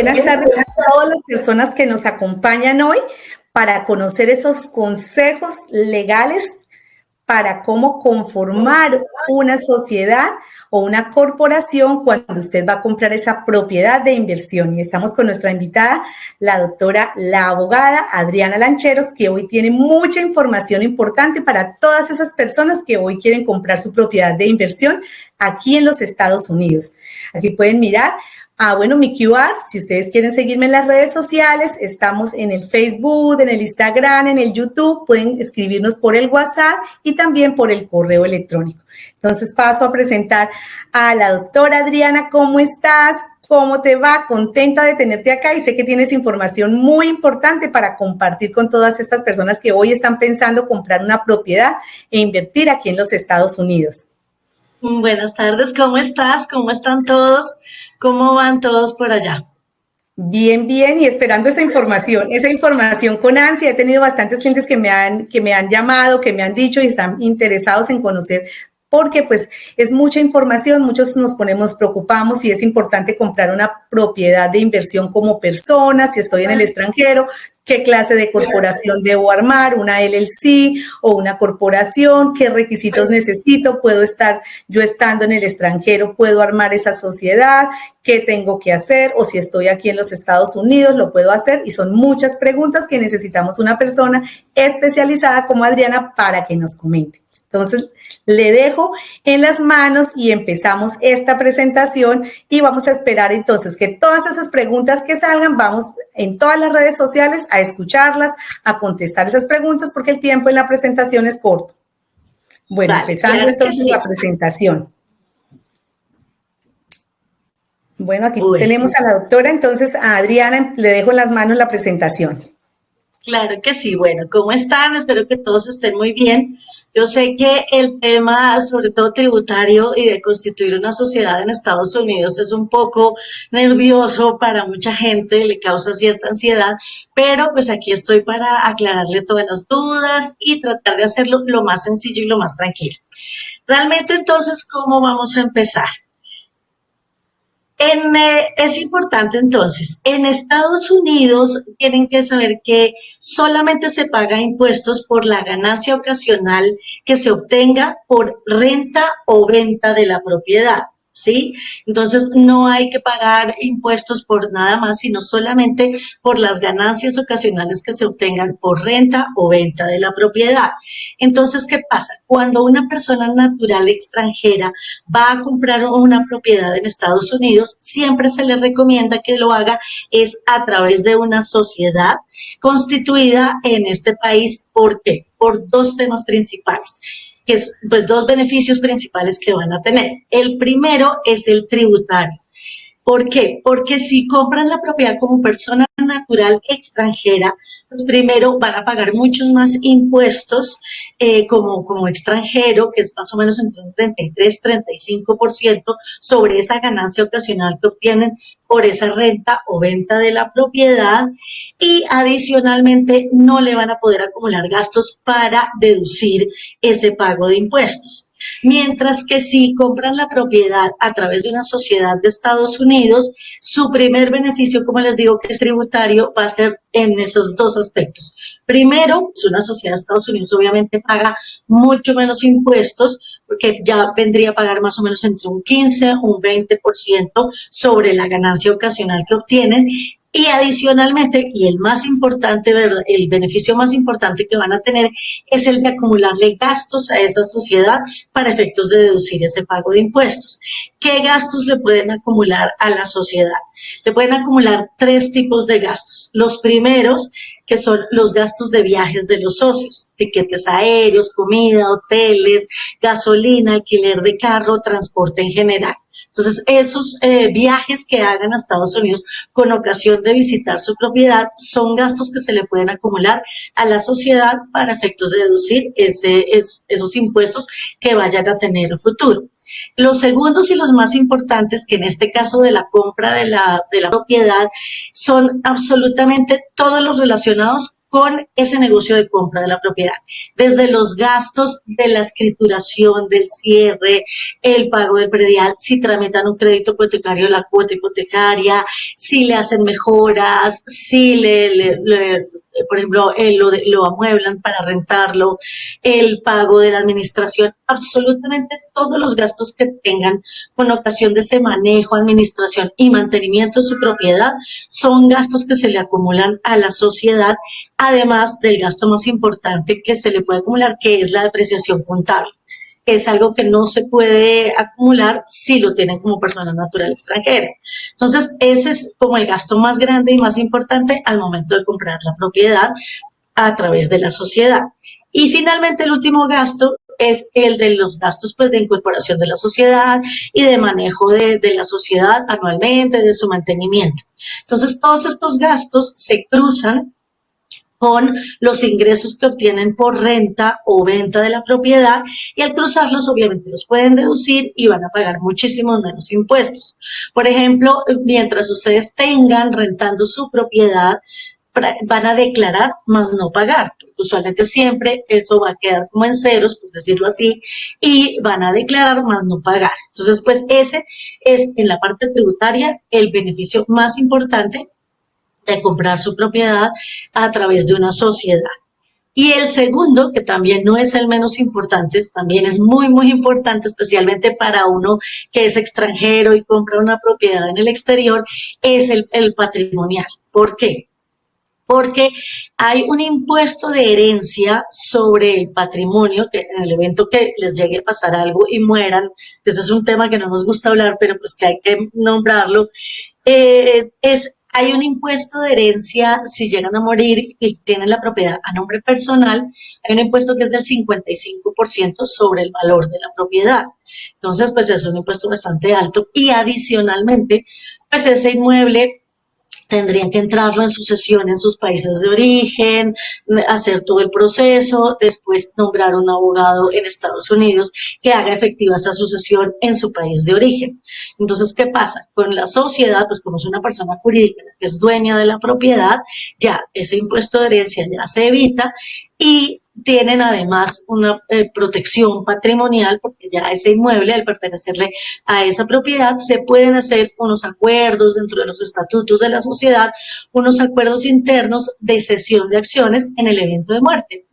buenas tardes a todas las personas que nos acompañan hoy para conocer esos consejos legales para cómo conformar una sociedad o una corporación cuando usted va a comprar esa propiedad de inversión. Y estamos con nuestra invitada, la doctora, la abogada Adriana Lancheros, que hoy tiene mucha información importante para todas esas personas que hoy quieren comprar su propiedad de inversión aquí en los Estados Unidos. Aquí pueden mirar. Bueno, mi QR, si ustedes quieren seguirme en las redes sociales, estamos en el Facebook, en el Instagram, en el YouTube, pueden escribirnos por el WhatsApp y también por el correo electrónico. Entonces paso a presentar a la doctora Adriana. ¿Cómo estás? ¿Cómo te va? Contenta de tenerte acá y sé que tienes información muy importante para compartir con todas estas personas que hoy están pensando comprar una propiedad e invertir aquí en los Estados Unidos. Buenas tardes, ¿cómo estás? ¿Cómo están todos? ¿Cómo van todos por allá? Bien, bien, y esperando esa información con ansia. He tenido bastantes clientes que me han llamado, que me han dicho y están interesados en conocer, porque pues es mucha información, muchos nos preocupamos si es importante comprar una propiedad de inversión como persona, si estoy en el extranjero, qué clase de corporación debo armar, una LLC o una corporación, qué requisitos necesito, puedo estar yo estando en el extranjero, puedo armar esa sociedad, qué tengo que hacer, o si estoy aquí en los Estados Unidos, lo puedo hacer, y son muchas preguntas que necesitamos una persona especializada como Adriana para que nos comente. Entonces, le dejo en las manos y empezamos esta presentación y vamos a esperar entonces que todas esas preguntas que salgan, vamos en todas las redes sociales a escucharlas, a contestar esas preguntas porque el tiempo en la presentación es corto. Bueno, vale, empezando claro entonces sí. La presentación. Bueno, aquí tenemos a la doctora, entonces a Adriana le dejo en las manos la presentación. Claro que sí. Bueno, ¿cómo están? Espero que todos estén muy bien. Yo sé que el tema, sobre todo tributario y de constituir una sociedad en Estados Unidos es un poco nervioso para mucha gente, le causa cierta ansiedad, pero pues aquí estoy para aclararle todas las dudas y tratar de hacerlo lo más sencillo y lo más tranquilo. Realmente, entonces, ¿cómo vamos a empezar? Es importante entonces, en Estados Unidos tienen que saber que solamente se paga impuestos por la ganancia ocasional que se obtenga por renta o venta de la propiedad, ¿sí? Entonces no hay que pagar impuestos por nada más, sino solamente por las ganancias ocasionales que se obtengan por renta o venta de la propiedad. Entonces, ¿qué pasa? Cuando una persona natural extranjera va a comprar una propiedad en Estados Unidos, siempre se le recomienda que lo haga es a través de una sociedad constituida en este país. ¿Por qué? Por dos temas principales, que es pues dos beneficios principales que van a tener. El primero es el tributario. ¿Por qué? Porque si compran la propiedad como persona natural extranjera, pues primero van a pagar muchos más impuestos como extranjero, que es más o menos entre un 33-35% sobre esa ganancia ocasional que obtienen por esa renta o venta de la propiedad, y adicionalmente no le van a poder acumular gastos para deducir ese pago de impuestos. Mientras que si compran la propiedad a través de una sociedad de Estados Unidos, su primer beneficio, como les digo, que es tributario, va a ser en esos dos aspectos. Primero, pues una sociedad de Estados Unidos obviamente paga mucho menos impuestos, porque ya vendría a pagar más o menos entre un 15 o un 20% sobre la ganancia ocasional que obtienen. Y adicionalmente, y el más importante, ¿verdad?, el beneficio más importante que van a tener es el de acumularle gastos a esa sociedad para efectos de deducir ese pago de impuestos. ¿Qué gastos le pueden acumular a la sociedad? Le pueden acumular tres tipos de gastos. Los primeros, que son los gastos de viajes de los socios, tiquetes aéreos, comida, hoteles, gasolina, alquiler de carro, transporte en general. Entonces, esos viajes que hagan a Estados Unidos con ocasión de visitar su propiedad son gastos que se le pueden acumular a la sociedad para efectos de deducir esos impuestos que vayan a tener en el futuro. Los segundos y los más importantes, que en este caso de la compra de la propiedad, son absolutamente todos los relacionados con ese negocio de compra de la propiedad. Desde los gastos de la escrituración, del cierre, el pago del predial, si tramitan un crédito hipotecario, la cuota hipotecaria, si le hacen mejoras, si por ejemplo, lo amueblan para rentarlo, el pago de la administración, absolutamente todos los gastos que tengan con ocasión de ese manejo, administración y mantenimiento de su propiedad son gastos que se le acumulan a la sociedad, además del gasto más importante que se le puede acumular, que es la depreciación contable, que es algo que no se puede acumular si lo tienen como persona natural extranjera. Entonces, ese es como el gasto más grande y más importante al momento de comprar la propiedad a través de la sociedad. Y finalmente, el último gasto es el de los gastos pues, de incorporación de la sociedad y de manejo de la sociedad anualmente, de su mantenimiento. Entonces, todos estos gastos se cruzan con los ingresos que obtienen por renta o venta de la propiedad, y al cruzarlos obviamente los pueden deducir y van a pagar muchísimos menos impuestos. Por ejemplo, mientras ustedes tengan rentando su propiedad, van a declarar más no pagar. Usualmente siempre eso va a quedar como en ceros, por decirlo así, y van a declarar más no pagar. Entonces, pues ese es en la parte tributaria el beneficio más importante de comprar su propiedad a través de una sociedad. Y el segundo, que también no es el menos importante, también es muy, muy importante, especialmente para uno que es extranjero y compra una propiedad en el exterior, es el patrimonial. ¿Por qué? Porque hay un impuesto de herencia sobre el patrimonio, que en el evento que les llegue a pasar algo y mueran, ese es un tema que no nos gusta hablar, pero pues que hay que nombrarlo, hay un impuesto de herencia si llegan a morir y tienen la propiedad a nombre personal, hay un impuesto que es del 55% sobre el valor de la propiedad. Entonces, pues es un impuesto bastante alto y adicionalmente, pues ese inmueble tendrían que entrarlo en sucesión en sus países de origen, hacer todo el proceso, después nombrar un abogado en Estados Unidos que haga efectiva esa sucesión en su país de origen. Entonces, ¿qué pasa? Con la sociedad, pues como es una persona jurídica que es dueña de la propiedad, ya ese impuesto de herencia ya se evita y tienen además una protección patrimonial porque ya ese inmueble, al pertenecerle a esa propiedad, se pueden hacer unos acuerdos dentro de los estatutos de la sociedad, unos acuerdos internos de cesión de acciones en el evento de muerte.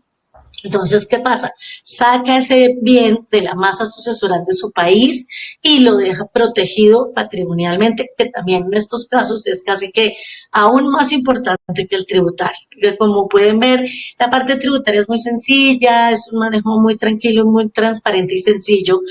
Entonces, ¿qué pasa? Saca ese bien de la masa sucesoral de su país y lo deja protegido patrimonialmente, que también en estos casos es casi que aún más importante que el tributario. Porque como pueden ver, la parte tributaria es muy sencilla, es un manejo muy tranquilo, muy transparente y sencillo.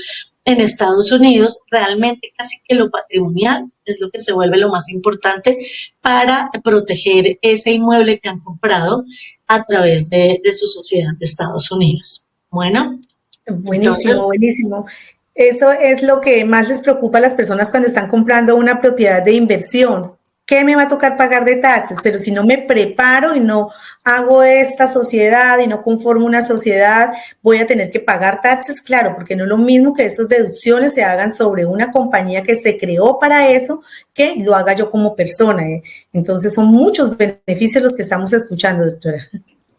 En Estados Unidos, realmente casi que lo patrimonial es lo que se vuelve lo más importante para proteger ese inmueble que han comprado a través de su sociedad de Estados Unidos. Bueno, buenísimo, entonces, buenísimo. Eso es lo que más les preocupa a las personas cuando están comprando una propiedad de inversión. ¿Qué me va a tocar pagar de taxes? Pero si no me preparo y no hago esta sociedad y no conformo una sociedad, voy a tener que pagar taxes, claro, porque no es lo mismo que esas deducciones se hagan sobre una compañía que se creó para eso, que lo haga yo como persona. Entonces son muchos beneficios los que estamos escuchando, doctora.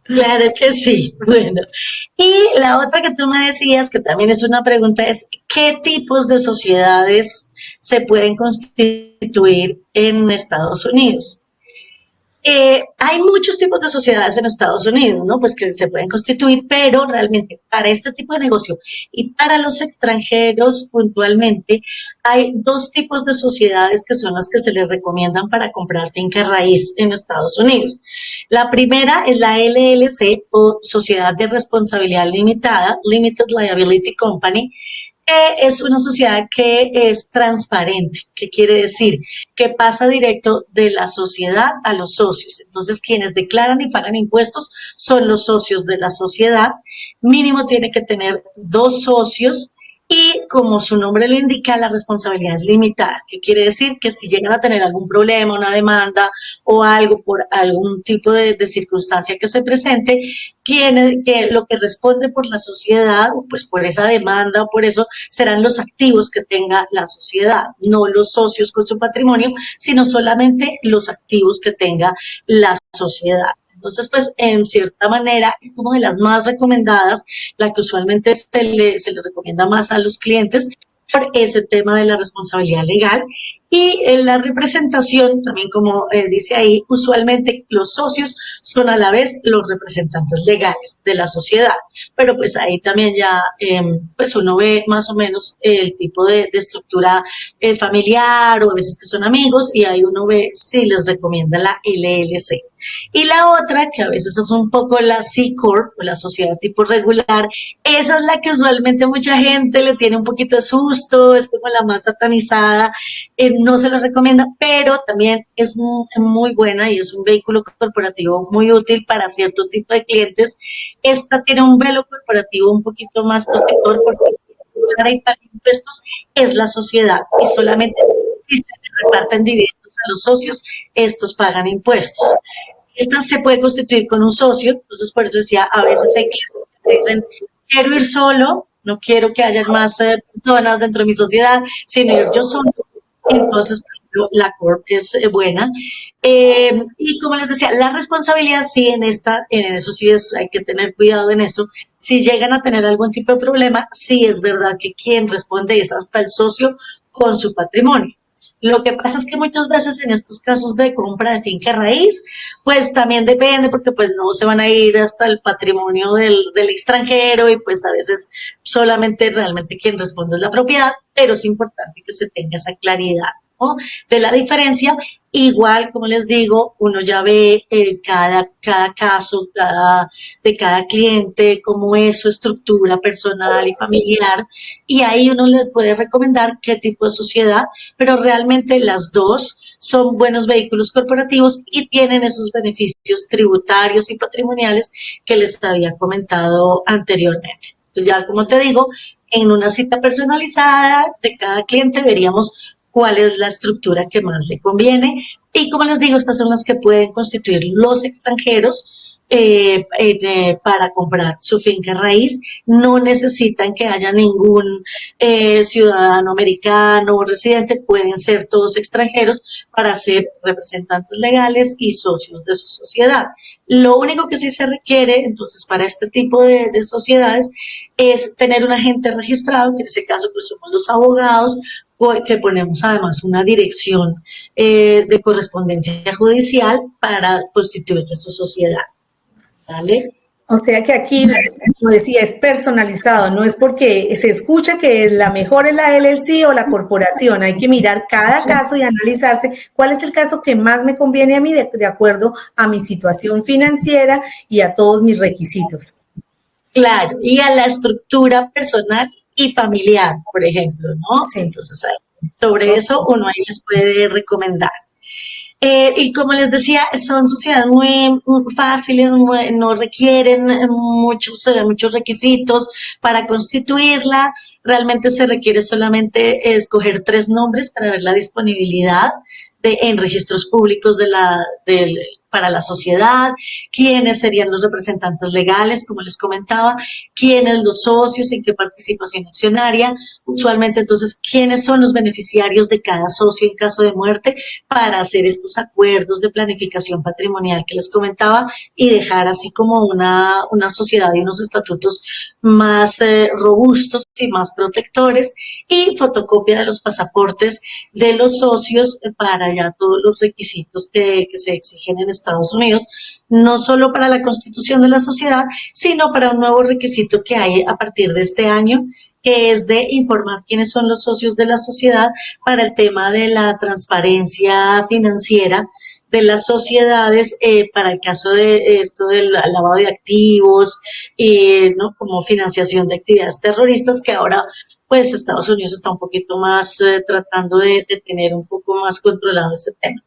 Claro que sí. Bueno, y la otra que tú me decías, que también es una pregunta, es ¿qué tipos de sociedades se pueden constituir en Estados Unidos? Hay muchos tipos de sociedades en Estados Unidos, ¿no? Pues que se pueden constituir, pero realmente para este tipo de negocio y para los extranjeros puntualmente, hay dos tipos de sociedades que son las que se les recomiendan para comprar finca raíz en Estados Unidos. La primera es la LLC o Sociedad de Responsabilidad Limitada, Limited Liability Company, que es una sociedad que es transparente. ¿Qué quiere decir? Que pasa directo de la sociedad a los socios. Entonces, quienes declaran y pagan impuestos son los socios de la sociedad. Mínimo tiene que tener 2 socios y, como su nombre lo indica, la responsabilidad es limitada. ¿Qué quiere decir? Que si llegan a tener algún problema, una demanda o algo por algún tipo de circunstancia que se presente, que lo que responde por la sociedad, o pues por esa demanda o por eso, serán los activos que tenga la sociedad, no los socios con su patrimonio, sino solamente los activos que tenga la sociedad. Entonces, pues, en cierta manera, es como de las más recomendadas, la que usualmente se le recomienda más a los clientes por ese tema de la responsabilidad legal. Y en la representación, también como dice ahí, usualmente los socios son a la vez los representantes legales de la sociedad, pero pues ahí también ya pues uno ve más o menos el tipo de estructura familiar o a veces que son amigos y ahí uno ve si les recomienda la LLC. Y la otra, que a veces es un poco la C Corp o la sociedad tipo regular, esa es la que usualmente mucha gente le tiene un poquito de susto, es como la más satanizada, no se los recomienda, pero también es muy buena y es un vehículo corporativo muy útil para cierto tipo de clientes. Esta tiene un velo corporativo un poquito más protector porque para pagar impuestos es la sociedad y solamente si se reparten dividendos a los socios, estos pagan impuestos. Esta se puede constituir con un socio, entonces por eso decía, a veces hay clientes que dicen, quiero ir solo, no quiero que haya más personas dentro de mi sociedad, sino ir yo solo. Entonces, por ejemplo, la Corp es buena. Y como les decía, la responsabilidad sí en eso sí hay que tener cuidado en eso. Si llegan a tener algún tipo de problema, sí es verdad que quien responde es hasta el socio con su patrimonio. Lo que pasa es que muchas veces en estos casos de compra de finca raíz, pues también depende porque pues no se van a ir hasta el patrimonio del extranjero y pues a veces solamente realmente quien responde es la propiedad, pero es importante que se tenga esa claridad, ¿no? De la diferencia. Igual, como les digo, uno ya ve cada caso, de cada cliente, cómo es su estructura personal y familiar, y ahí uno les puede recomendar qué tipo de sociedad, pero realmente las dos son buenos vehículos corporativos y tienen esos beneficios tributarios y patrimoniales que les había comentado anteriormente. Entonces, ya como te digo, en una cita personalizada de cada cliente veríamos cuál es la estructura que más le conviene. Y como les digo, estas son las que pueden constituir los extranjeros para comprar su finca raíz. No necesitan que haya ningún ciudadano americano o residente, pueden ser todos extranjeros para ser representantes legales y socios de su sociedad. Lo único que sí se requiere, entonces, para este tipo de sociedades es tener un agente registrado, que en ese caso pues somos los abogados, que ponemos además una dirección de correspondencia judicial para constituir su sociedad. ¿Vale? O sea que aquí, como decía, es personalizado, no es porque se escucha que la mejor es la LLC o la corporación, hay que mirar cada caso y analizarse cuál es el caso que más me conviene a mí de acuerdo a mi situación financiera y a todos mis requisitos. Claro, y a la estructura personal y familiar, por ejemplo, ¿no? Sí. Entonces, sobre eso uno ahí les puede recomendar. Y como les decía, son sociedades muy fáciles, no requieren muchos requisitos para constituirla. Realmente se requiere solamente escoger 3 nombres para ver la disponibilidad en registros públicos para la sociedad, quiénes serían los representantes legales, como les comentaba, quiénes los socios, en qué participación accionaria, usualmente entonces quiénes son los beneficiarios de cada socio en caso de muerte para hacer estos acuerdos de planificación patrimonial que les comentaba y dejar así como una sociedad y unos estatutos más robustos y más protectores, y fotocopia de los pasaportes de los socios para ya todos los requisitos que se exigen en Estados Unidos, no solo para la constitución de la sociedad, sino para un nuevo requisito que hay a partir de este año, que es de informar quiénes son los socios de la sociedad para el tema de la transparencia financiera de las sociedades para el caso de esto del lavado de activos, ¿no? Como financiación de actividades terroristas, que ahora pues Estados Unidos está un poquito más tratando de tener un poco más controlado ese tema.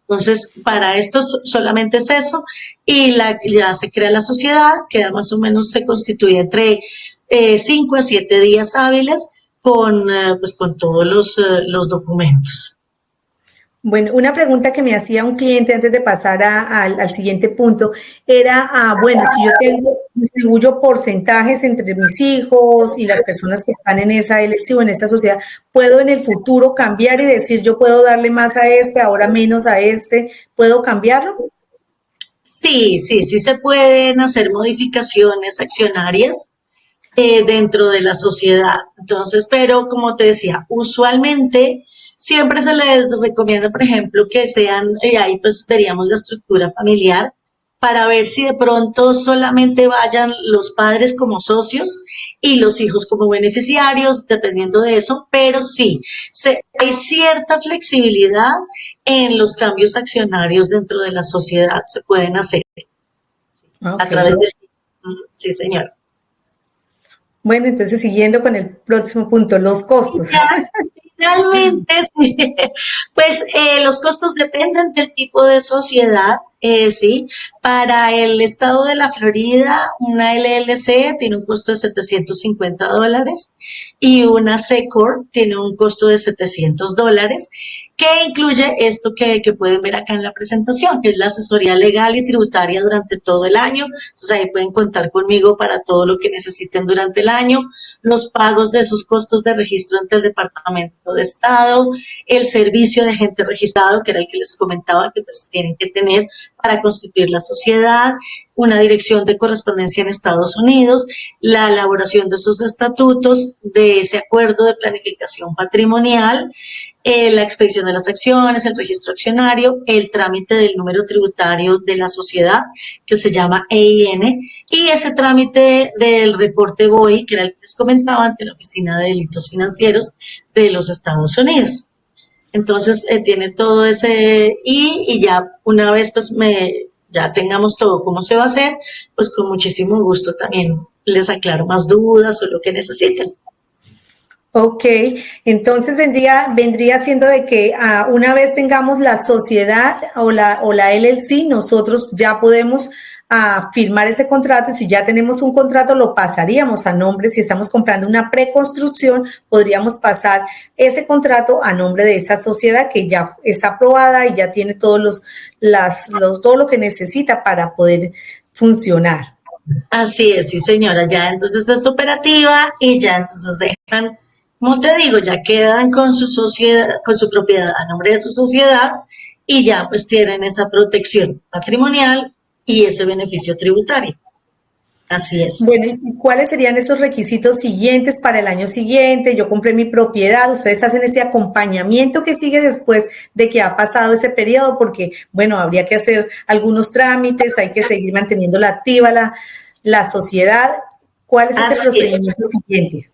Entonces, para esto solamente es eso, y ya se crea la sociedad, que más o menos se constituye entre 5 a 7 días hábiles con todos los documentos. Bueno, una pregunta que me hacía un cliente antes de pasar al siguiente punto era, bueno, si yo distribuyo porcentajes entre mis hijos y las personas que están en esa LLC o en esa sociedad, ¿puedo en el futuro cambiar y decir yo puedo darle más a este, ahora menos a este? ¿Puedo cambiarlo? Sí se pueden hacer modificaciones accionarias dentro de la sociedad. Entonces, pero como te decía, usualmente siempre se les recomienda, por ejemplo, que sean, ahí pues veríamos la estructura familiar para ver si de pronto solamente vayan los padres como socios y los hijos como beneficiarios, dependiendo de eso, pero sí, hay cierta flexibilidad en los cambios accionarios dentro de la sociedad, se pueden hacer a Ok. través del... Sí, señor. Bueno, entonces siguiendo con el próximo punto, los costos. Ya, finalmente, sí, pues los costos dependen del tipo de sociedad, sí. Para el estado de la Florida, una LLC tiene un costo de $750 y una C Corp tiene un costo de $700, que incluye esto que pueden ver acá en la presentación, que es la asesoría legal y tributaria durante todo el año. Entonces ahí pueden contar conmigo para todo lo que necesiten durante el año, los pagos de esos costos de registro ante el Departamento de Estado, el servicio de agente registrado, que era el que les comentaba que pues tienen que tener para constituir la sociedad, una dirección de correspondencia en Estados Unidos, la elaboración de sus estatutos, de ese acuerdo de planificación patrimonial, la expedición de las acciones, el registro accionario, el trámite del número tributario de la sociedad, que se llama EIN, y ese trámite del reporte BOI, que era el que les comentaba, ante la Oficina de Delitos Financieros de los Estados Unidos. Entonces, tiene todo ese, y ya una vez pues ya tengamos todo cómo se va a hacer, pues con muchísimo gusto también les aclaro más dudas o lo que necesiten. Ok, entonces vendría siendo de que una vez tengamos la sociedad o la LLC, nosotros ya podemos firmar ese contrato, y si ya tenemos un contrato lo pasaríamos a nombre, si estamos comprando una preconstrucción, podríamos pasar ese contrato a nombre de esa sociedad que ya está aprobada y ya tiene todo lo que necesita para poder funcionar. Así es, sí señora, ya entonces es operativa y ya entonces dejan, como te digo, ya quedan con su sociedad, con su propiedad a nombre de su sociedad y ya pues tienen esa protección patrimonial y ese beneficio tributario. Así es. Bueno, ¿y cuáles serían esos requisitos siguientes para el año siguiente? Yo compré mi propiedad, ustedes hacen ese acompañamiento que sigue después de que ha pasado ese periodo, porque, bueno, habría que hacer algunos trámites, hay que seguir manteniéndola activa la sociedad. ¿Cuál es ese Así es. procedimiento siguiente?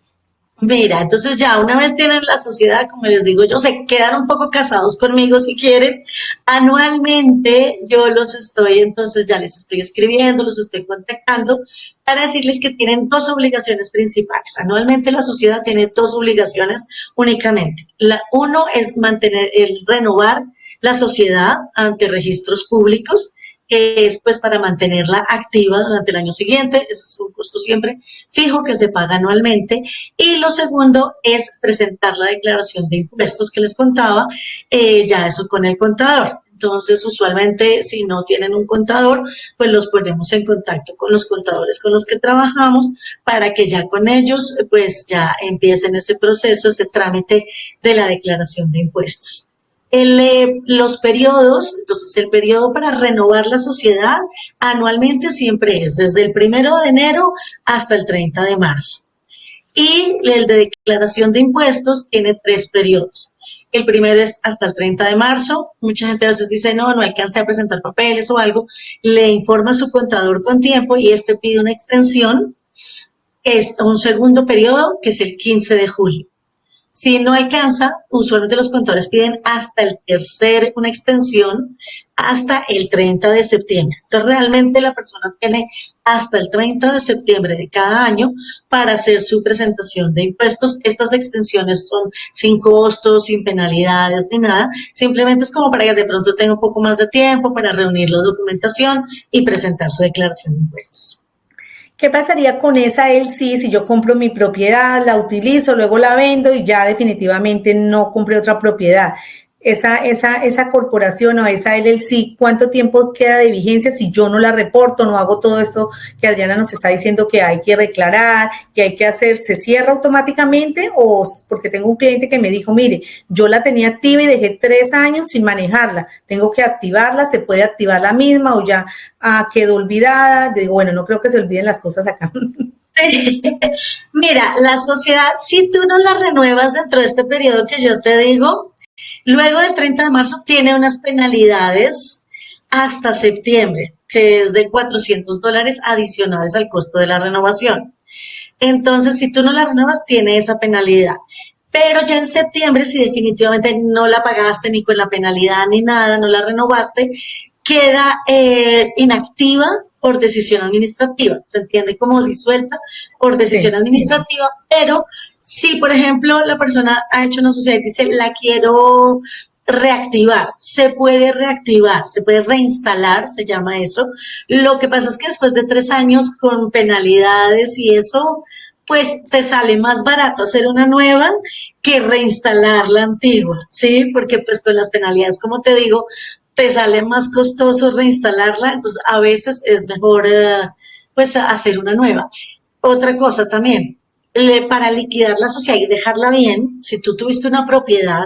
Mira, entonces ya una vez tienen la sociedad, como les digo yo, se quedan un poco casados conmigo si quieren. Anualmente yo los estoy, entonces ya les estoy escribiendo, los estoy contactando para decirles que tienen dos obligaciones principales. Anualmente la sociedad tiene dos obligaciones únicamente. Uno es renovar la sociedad ante registros públicos, que es pues para mantenerla activa durante el año siguiente. Ese es un costo siempre fijo que se paga anualmente. Y lo segundo es presentar la declaración de impuestos que les contaba, ya eso con el contador. Entonces, usualmente, si no tienen un contador, pues los ponemos en contacto con los contadores con los que trabajamos para que ya con ellos, pues ya empiecen ese proceso, ese trámite de la declaración de impuestos. Los periodos, entonces el periodo para renovar la sociedad anualmente siempre es desde el 1 de enero hasta el 30 de marzo. Y el de declaración de impuestos tiene 3 periodos. El primero es hasta el 30 de marzo. Mucha gente a veces dice, no alcancé a presentar papeles o algo. Le informa a su contador con tiempo y este pide una extensión. Es un segundo periodo que es el 15 de julio. Si no alcanza, usualmente los contadores piden hasta una extensión hasta el 30 de septiembre. Entonces, realmente la persona tiene hasta el 30 de septiembre de cada año para hacer su presentación de impuestos. Estas extensiones son sin costos, sin penalidades ni nada. Simplemente es como para que de pronto tenga un poco más de tiempo para reunir la documentación y presentar su declaración de impuestos. ¿Qué pasaría con esa LLC si yo compro mi propiedad, la utilizo, luego la vendo y ya definitivamente no compré otra propiedad? esa corporación o esa LLC, ¿cuánto tiempo queda de vigencia si yo no la reporto, no hago todo esto que Adriana nos está diciendo que hay que declarar, que hay que hacer? ¿Se cierra automáticamente? O porque tengo un cliente que me dijo, mire, yo la tenía activa y dejé 3 años sin manejarla, tengo que activarla, ¿se puede activar la misma o ya quedó olvidada? Digo, bueno, no creo que se olviden las cosas acá. Mira, la sociedad, si tú no la renuevas dentro de este periodo que yo te digo, luego del 30 de marzo tiene unas penalidades hasta septiembre, que es de $400 adicionales al costo de la renovación. Entonces, si tú no la renuevas, tiene esa penalidad. Pero ya en septiembre, si definitivamente no la pagaste ni con la penalidad ni nada, no la renovaste, queda inactiva por decisión administrativa, se entiende como disuelta por decisión administrativa, pero si, por ejemplo, la persona ha hecho una sociedad y dice, la quiero reactivar, se puede reactivar, se puede reinstalar, se llama eso. Lo que pasa es que después de 3 años con penalidades y eso, pues te sale más barato hacer una nueva que reinstalar la antigua, ¿sí? Porque pues con las penalidades, como te digo, te sale más costoso reinstalarla, entonces a veces es mejor pues hacer una nueva. Otra cosa también, para liquidar la sociedad y dejarla bien, si tú tuviste una propiedad,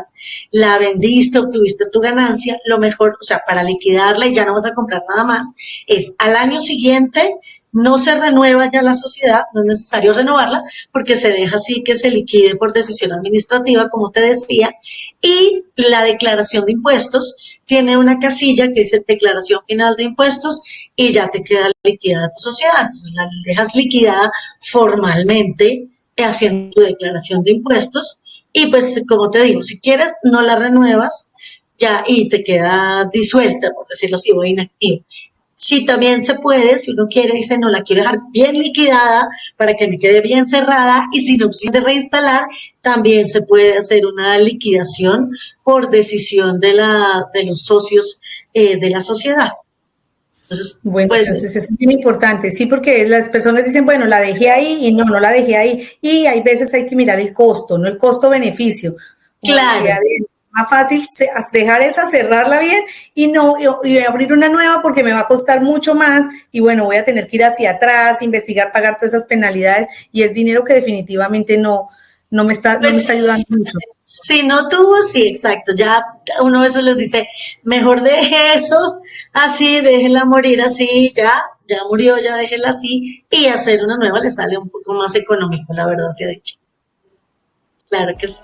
la vendiste, obtuviste tu ganancia, lo mejor, o sea, para liquidarla y ya no vas a comprar nada más, es al año siguiente no se renueva ya la sociedad, no es necesario renovarla porque se deja así que se liquide por decisión administrativa, como te decía, y la declaración de impuestos tiene una casilla que dice declaración final de impuestos y ya te queda liquidada tu sociedad. Entonces la dejas liquidada formalmente haciendo tu declaración de impuestos y pues como te digo, si quieres no la renuevas ya y te queda disuelta, por decirlo así, o inactiva. Sí, también se puede, si uno quiere, dice, no, la quiero dejar bien liquidada para que me quede bien cerrada y sin opción de reinstalar, también se puede hacer una liquidación por decisión de los socios de la sociedad. Entonces, bueno, pues, entonces eso es bien importante, sí, porque las personas dicen, bueno, la dejé ahí y no la dejé ahí. Y hay veces hay que mirar el costo, no el costo-beneficio. Claro. Más fácil dejar esa, cerrarla bien y abrir una nueva porque me va a costar mucho más y bueno, voy a tener que ir hacia atrás, investigar, pagar todas esas penalidades y es dinero que definitivamente no me está ayudando mucho. Si no tuvo, sí, exacto. Ya uno a veces les dice, mejor deje eso así, déjela morir así, ya murió, ya déjela así y hacer una nueva le sale un poco más económico, la verdad se ha dicho. Claro que sí.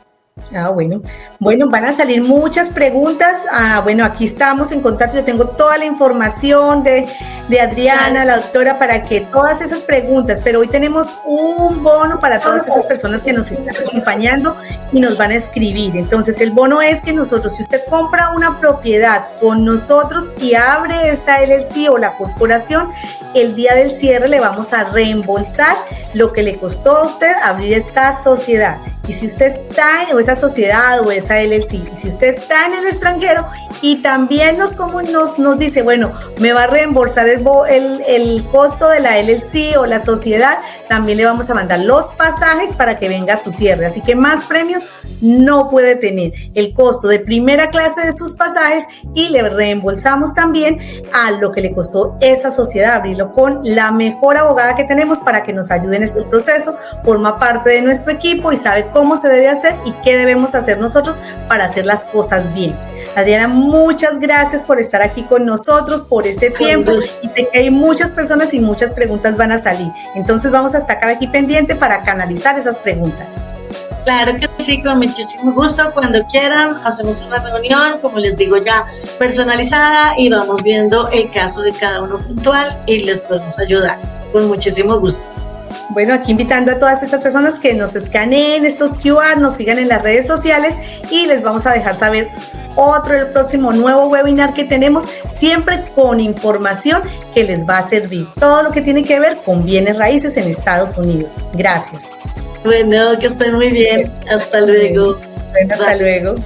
Bueno, van a salir muchas preguntas. Bueno, aquí estamos en contacto. Yo tengo toda la información de Adriana, la doctora, para que todas esas preguntas, pero hoy tenemos un bono para todas esas personas que nos están acompañando y nos van a escribir. Entonces, el bono es que nosotros, si usted compra una propiedad con nosotros y abre esta LLC o la corporación, el día del cierre le vamos a reembolsar lo que le costó a usted abrir esta sociedad. Y si usted está en esa sociedad o esa LLC, y si usted está en el extranjero y también nos dice, bueno, me va a reembolsar el costo de la LLC o la sociedad, también le vamos a mandar los pasajes para que venga a su cierre. Así que más premios no puede tener. El costo de primera clase de sus pasajes y le reembolsamos también a lo que le costó esa sociedad abrirlo con la mejor abogada que tenemos para que nos ayude en este proceso. Forma parte de nuestro equipo y sabe cómo se debe hacer y qué debemos hacer nosotros para hacer las cosas bien. Adriana, muchas gracias por estar aquí con nosotros, por este tiempo, y sé que hay muchas personas y muchas preguntas van a salir, entonces vamos a estar aquí pendiente para canalizar esas preguntas. Claro que sí, con muchísimo gusto, cuando quieran hacemos una reunión, como les digo ya, personalizada y vamos viendo el caso de cada uno puntual y les podemos ayudar, con muchísimo gusto. Bueno, aquí invitando a todas estas personas que nos escaneen estos QR, nos sigan en las redes sociales y les vamos a dejar saber el próximo nuevo webinar que tenemos, siempre con información que les va a servir. Todo lo que tiene que ver con bienes raíces en Estados Unidos. Gracias. Bueno, que estén muy bien. Hasta luego. Bueno, hasta luego.